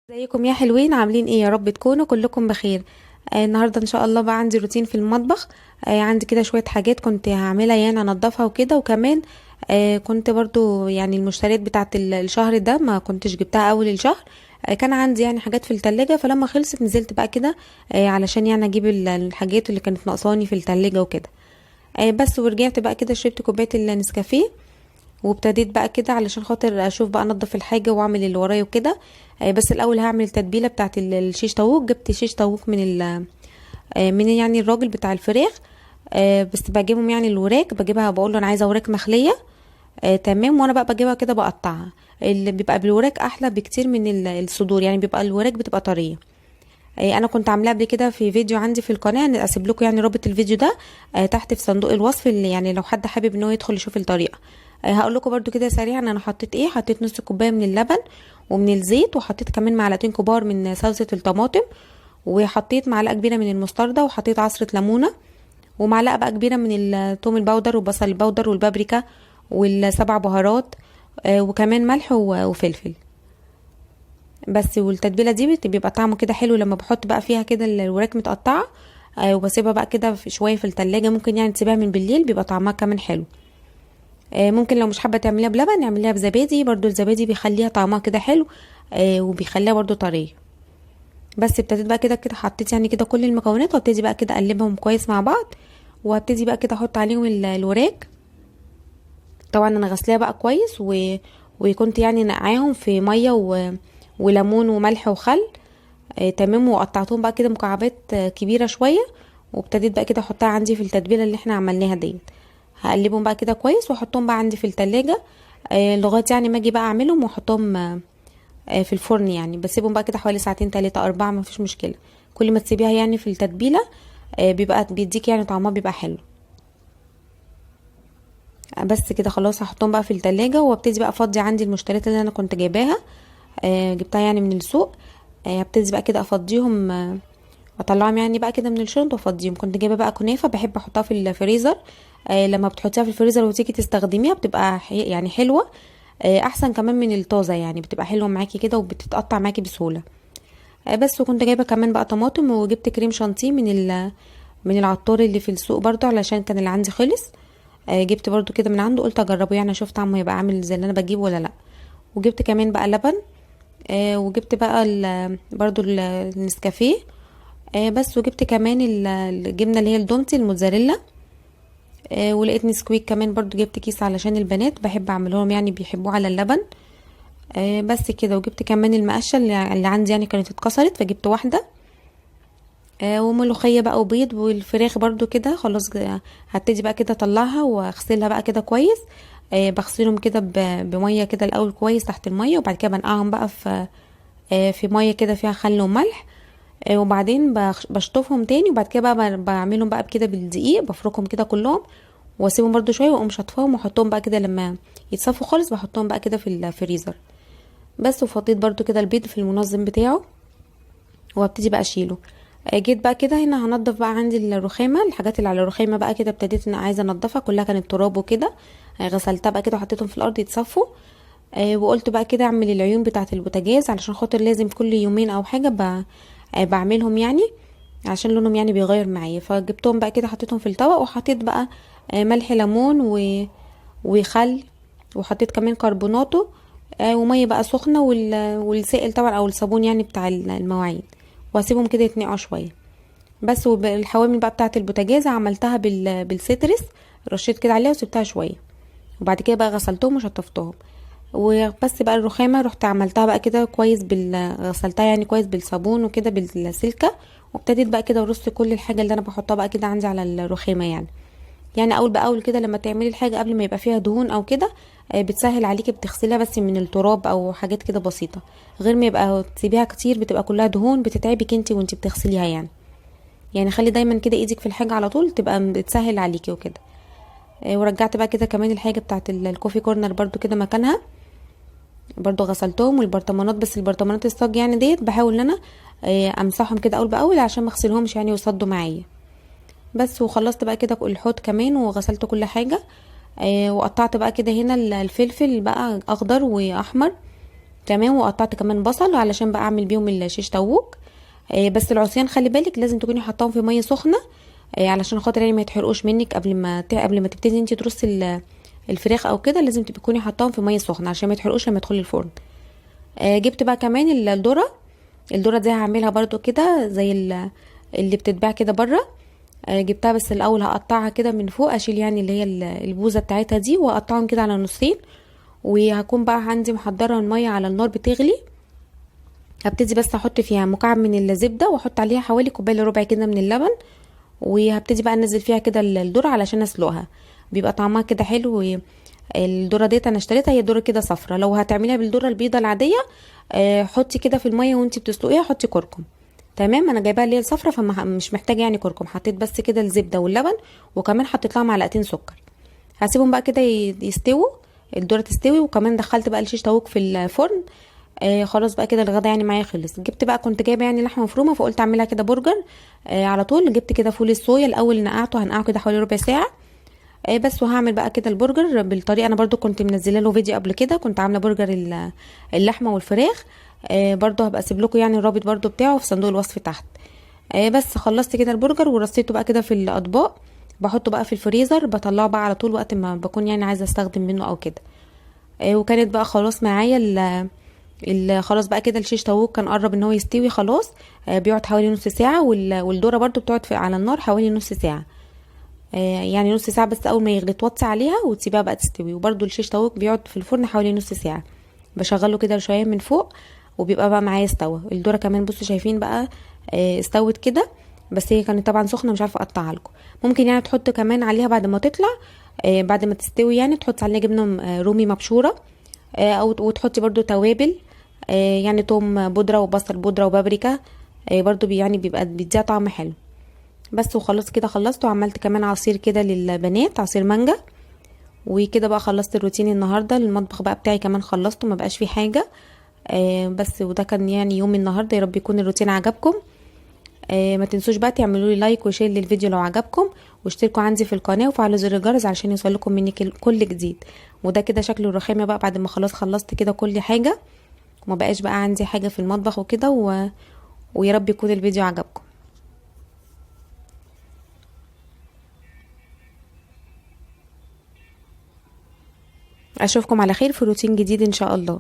ازيكم يا حلوين؟ عاملين ايه؟ يا رب تكونوا كلكم بخير. النهارده ان شاء الله بقى عندي روتين في المطبخ. عندي كده شويه حاجات كنت هعملها، يعني انضفها وكده، وكمان كنت برضو يعني المشتريات بتاعت الشهر ده ما كنتش جبتها اول الشهر. كان عندي يعني حاجات في التلاجة، فلما خلصت نزلت بقى كده علشان يعني اجيب الحاجات اللي كانت ناقصاني في التلاجة وكده. بس ورجعت بقى كده شربت كوبايه النسكافيه، وابتديت بقى كده علشان خاطر اشوف بقى انضف الحاجه واعمل اللي ورايا وكده. بس الاول هعمل التتبيله بتاعه الشيش طاووق. جبت شيش طاووق من من يعني الراجل بتاع الفراخ. بس بجيبهم يعني الوراك، بجيبها بقول له انا عايزه وراك مخليه. تمام. وانا بقى بجيبها كده بقطعها. اللي بيبقى بالوراك احلى بكتير من الصدور، يعني بيبقى الوراك بتبقى طريه. انا كنت عاملاه قبل كده في فيديو عندي في القناه، أنا اسيب لكم يعني رابط الفيديو ده تحت في صندوق الوصف، اللي يعني لو حد حابب ان هو يدخل يشوف الطريقه. هقول لكم برده كده سريعا انا حطيت ايه. حطيت نص كوبايه من اللبن ومن الزيت، وحطيت كمان معلقتين كبار من صلصه الطماطم، وحطيت معلقه كبيره من المستردة، وحطيت عصره ليمونه، ومعلقه بقى كبيره من الثوم البودر والبصل البودر والبابريكا والسبع بهارات، وكمان ملح وفلفل بس. والتتبيله دي بيبقى طعمه كده حلو لما بحط بقى فيها كده الوراك متقطعه. وبسيبها بقى كده في شويه في التلاجة، ممكن يعني تسيبها من بالليل بيبقى طعمها كمان حلو. ممكن لو مش حابه تعمليها بلبن اعمليها بزبادي، برضو الزبادي بيخليها طعمها كده حلو. وبيخليها برضو طريه. بس ابتديت بقى كده كده حطيت يعني كده كل المكونات، وابتدي بقى كده اقلبهم كويس مع بعض، وابتدي بقى كده احط عليهم الوراك. طبعا انا غسلاها بقى كويس وكنت يعني نقعاهم في ميه وليمون وملح وخل. تمام. وقطعتهم بقى كده مكعبات كبيره شويه، وابتديت بقى كده احطها عندي في التتبيله اللي احنا عملناها ديت. هقلبهم بقى كده كويس واحطهم بقى عندي في التلاجة لغايه يعني ما اجي بقى اعملهم واحطهم في الفرن. يعني بسيبهم بقى كده حوالي ساعتين 3 4، ما فيش مشكله. كل ما تسيبيها يعني في التتبيله بيبقى بيديك يعني طعمها بيبقى حلو. بس كده خلاص هحطهم بقى في التلاجة، وابتدي بقى افضي عندي المشتريات اللي انا كنت جايباها. جبتها يعني من السوق. هبتدي بقى كده افضيهم، اطلعهم يعني بقى كده من الشنط وافضيهم. كنت جايبه بقى كنافه بحب احطها في الفريزر. لما بتحطيها في الفريزر وتيجي تستخدميها بتبقى يعني حلوه. احسن كمان من الطازه، يعني بتبقى حلوه معاكي كده وبتتقطع معاكي بسهوله. بس. وكنت جايبه كمان بقى طماطم، وجبت كريم شانتيه من العطار اللي في السوق برضو، علشان كان اللي عندي خلص. جبت برضو كده من عنده، قلت اجربه يعني اشوف طعمه يبقى عامل زي اللي انا بجيبه ولا لا. وجبت كمان بقى لبن. وجبت بقى برضو النسكافيه. بس. وجبت كمان الجبنه اللي هي الدومتي الموتزاريلا. ولقيت نسكويك كمان برضو، جبت كيس علشان البنات بحب اعملهم يعني بيحبوه على اللبن. بس كده. وجبت كمان المقشه اللي عندي يعني كانت اتكسرت، فجبت واحده. وملوخيه بقى وبيض والفراخ برضو كده خلاص. هبتدي بقى كده اطلعها واغسلها بقى كده كويس. بغسلهم كده بميه كده الاول كويس تحت الميه، وبعد كده بنقعهم بقى في ميه كده فيها خل وملح. وبعدين بشطفهم تاني، وبعد كده بقى بعملهم بقى كده بالدقيق، بفركهم كده كلهم واسيبهم برضو شويه، واقوم شطفاهم واحطهم بقى كده لما يتصفوا خالص بحطهم بقى كده في الفريزر. بس. وفضيت برضو كده البيض في المنظم بتاعه، وابتدي بقى اشيله. جيت بقى كده هنا هنضف بقى عندي الرخامه. الحاجات اللي على الرخامه بقى كده ابتديت ان عايزه انضفها كلها، كانت تراب وكده. غسلتها بقى كده وحطيتهم في الارض يتصفوا. وقلت بقى كده اعمل العيون بتاعه البوتاجاز، علشان خاطر لازم كل يومين او حاجه بعملهم يعني، عشان لونهم يعني بيغير معايا. فجبتهم بقى كده حطيتهم في الطبق، وحطيت بقى ملح ليمون وخل، وحطيت كمان كربوناتو. وميه بقى سخنه والسائل طبعا او الصابون يعني بتاع المواعين، واسيبهم كده يتنقعوا شويه. بس. والحوامل بقى بتاعه البوتاجاز عملتها بالسترس، رشيت كده عليها وسبتها شويه، وبعد كده بقى غسلتهم وشطفتهم. وبس بقى الرخامه رحت عملتها بقى كده كويس غسلتها يعني كويس بالصابون وكده بالسلكه. وابتديت بقى كده ارص كل الحاجه اللي انا بحطها بقى كده عندي على الرخامه يعني اول باول كده. لما تعملي الحاجه قبل ما يبقى فيها دهون او كده بتسهل عليكي، بتغسلها بس من التراب او حاجات كده بسيطه، غير ما يبقى تسيبيها كتير بتبقى كلها دهون بتتعبك انتي وانتي بتغسليها يعني خلي دايما كده ايدك في الحاجه على طول تبقى بتسهل عليكي وكده. ورجعت بقى كده كمان الحاجه بتاعت الكوفي كورنر برضو كده مكانها، برضو غسلتهم. والبرطمانات، بس البرطمانات الصاج يعني ديت بحاول ان انا امسحهم كده اول باول عشان ما اغسلهمش يعني ويصدوا معايا. بس. وخلصت بقى كده الحوض كمان وغسلت كل حاجه. وقطعت بقى كده هنا الفلفل بقى اخضر واحمر، تمام. وقطعت كمان بصل علشان بقى اعمل بيهم الشيش طاووق. بس العصيان خلي بالك لازم تكوني حطاهم في ميه سخنه، علشان خاطر يعني ما يتحرقوش منك قبل ما تبتدي انت ترصي الفراخ او كده. لازم تكوني حطاهم في ميه سخنه عشان ما يتحرقوش لما يدخلوا الفرن. جبت بقى كمان الذره دي هعملها برضو كده زي اللي بتتباع كده بره. جبتها، بس الاول هقطعها كده من فوق، اشيل يعني اللي هي البوزه بتاعتها دي، واقطعهم كده على نصين. وهكون بقى عندي محضره الميه على النار بتغلي. هبتدي بس احط فيها مكعب من الزبده، واحط عليها حوالي كوبايه الا ربع كده من اللبن. وهبتدي بقى انزل فيها كده الذره علشان اسلقها، بيبقى طعمها كده حلو. الذره ديت انا اشتريتها، هي ذره كده صفرة. لو هتعمليها بالذره البيضه العاديه، حطي كده في الميه وانتي بتسلقيها حطي كركم. تمام. انا جايباها اللي هي الصفرة، فمش محتاجه يعني كركم. حطيت بس كده الزبده واللبن، وكمان حطيت لها معلقتين سكر. هسيبهم بقى كده يستووا، الذره تستوي. وكمان دخلت بقى الشيش طاووق في الفرن. خلاص بقى كده الغدا يعني معايا خلص. جبت بقى، كنت جايبه يعني لحمه مفرومه، فقلت اعملها كده برجر. على طول جبت كده فول الصويا الاول، هنقعه كده حوالي ربع ساعه. بس. وهعمل بقى كده البرجر بالطريقه. انا برضو كنت منزله له فيديو قبل كده، كنت عامله برجر اللحمه والفراخ. برضو هبقى اسيب لكم يعني الرابط برضو بتاعه في صندوق الوصف تحت. بس خلصت كده البرجر ورصيته بقى كده في الاطباق. بحطه بقى في الفريزر، بطلعه بقى على طول وقت ما بكون يعني عايزه استخدم منه او كده. وكانت بقى خلاص معايا خلاص بقى كده الشيش طاووق كان قرب ان هو يستوي خلاص. بيقعد حوالي نص ساعه، والذره برضو بتقعد على النار حوالي نص ساعه. يعني نص ساعه بس. اول ما يغلي توطي عليها وتسيبها بقى تستوي. وبرضو الشيش طاووق بيقعد في الفرن حوالي نص ساعه. بشغله كده شويه من فوق، وبيبقى بقى معايا استوى. الذره كمان بصوا شايفين بقى استوت كده. بس هي كانت طبعا سخنه، مش عارفه اقطعها لكم. ممكن يعني تحط كمان عليها بعد ما تطلع، بعد ما تستوي يعني تحط عليها جبنه رومي مبشوره. او وتحطي برضو توابل، يعني توم بودره وبصل بودره وبابريكا. برضو يعني بيبقى بيديها طعم حلو. بس. وخلاص كده خلصت. وعملت كمان عصير كده للبنات، عصير مانجا. وكده بقى خلصت الروتين النهارده. المطبخ بقى بتاعي كمان خلصته، ما بقاش فيه حاجه. بس. وده كان يعني يوم النهارده. يا رب يكون الروتين عجبكم. ما تنسوش بقى تعملوا لي لايك وشير للفيديو لو عجبكم، واشتركوا عندي في القناه وفعلوا زر الجرس علشان يوصلكم مني كل جديد. وده كده شكل الرخامه بقى بعد ما خلاص خلصت كده كل حاجه، وما بقاش بقى عندي حاجه في المطبخ وكده. ويا رب يكون الفيديو عجبكم. اشوفكم على خير في روتين جديد ان شاء الله.